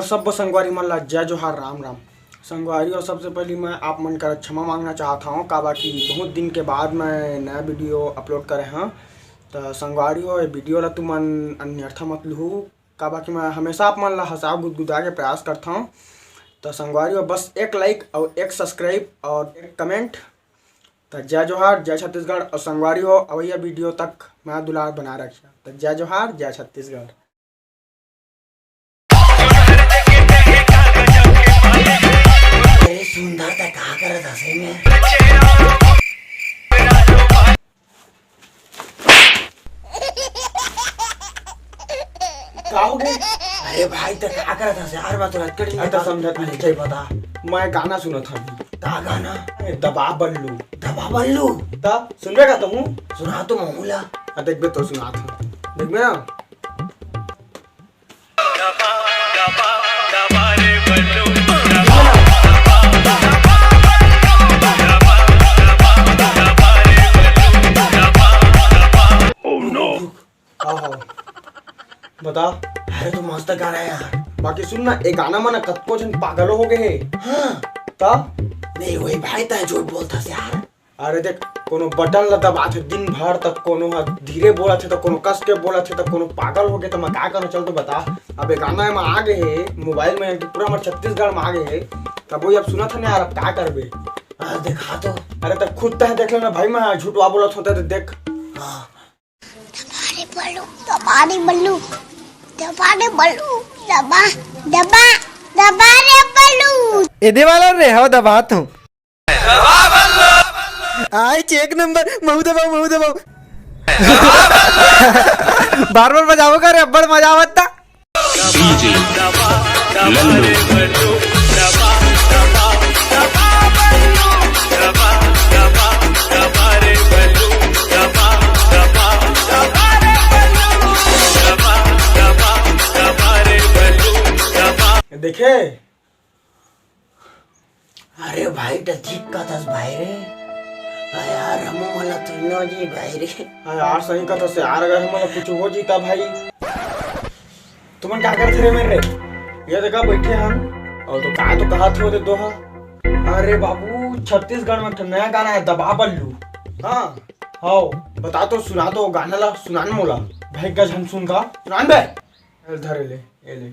सब संगवारी मन ला जय जोहार राम राम। संगवारी और सबसे पहले मैं आप मन कर क्षमा मांगना चाहता हूँ काबा कि बहुत दिन के बाद मैं नया वीडियो अपलोड करे हैं। तो संगवारी हो ये वीडियो ला तुमन अन्यर्था मत लूँ काबा कि मैं हमेशा आप मन ला हंसाव गुदगुदा के प्रयास करता हूँ। तो संगवारी हो बस एक लाइक और एक सब्सक्राइब और एक कमेंट। तो जय जोहार जय छत्तीसगढ़। और संगवारी हो अवैया वीडियो तक मैं दुलार बना रखा। तो जय जोहार जय छत्तीसगढ़। सुंदर था कहा कर दसे में क्या हो गया? अरे भाई तो क्या कर दसे यार बात रख कर नहीं तो समझत नहीं चाहिए बता। मैं गाना सुना था का गाना दबा बल्लू दबा बल्लू तब सुनबे का तुम सुना तो मामूला देखबे तो सुना था देखबे ना। बता। अरे तो मस्त गाना है यार। बाकी सुन ना ये गाना मना कतको जन पागल हो गए है। हाँ तब नहीं वही भाई ता झूठ बोलता से यार। अरे देख कोनो बटन ला दबा थे दिन भर तक कोनो धीरे बोला थे तो कोनो कस के बोला थे तो कोनो पागल हो गए तो मैं क्या करूं। चल तो बता अब ये गाना में आ गए है मोबाइल में पूरा हमारे छत्तीसगढ़ में आ गए है तब वही अब सुना था ना यार अब क्या करबे। देखा तो अरे तब खुद तक देख लेना भाई मैं झूठवा बोला था तो देख। दबारे बल्लू दबारे बल्लू दबा दबा दबा रे बल्लू इधे वाला रे हो दबात हूँ आई चेक नंबर महू दबाओ बार बार बजाओ का रे बड़ मजा आवता। देखे अरे भाई तो ठीक का था भाई रे यार हम वाला तो नो जी भाई रे यार सही कथा से यार अगर हमारा कुछ हो जीता भाई तुम क्या करते रे मेरे ये देखा बैठे हम और तो कहा थे वो दोहा। अरे बाबू छत्तीसगढ़ में नया गाना है दबा बल्लू। हाँ हाँ बता तो सुना दो गाना ला सुनान मोला भाई गज हम सुन का सुनान बे धरे ले ये ले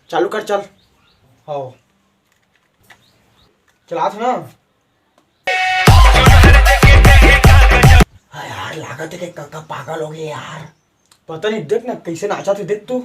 चालू कर चल। हाँ चला था ना। हाँ यार लागत है कि काका पागल हो गए यार। पता नहीं देख ना कैसे नाचा थे देख तू।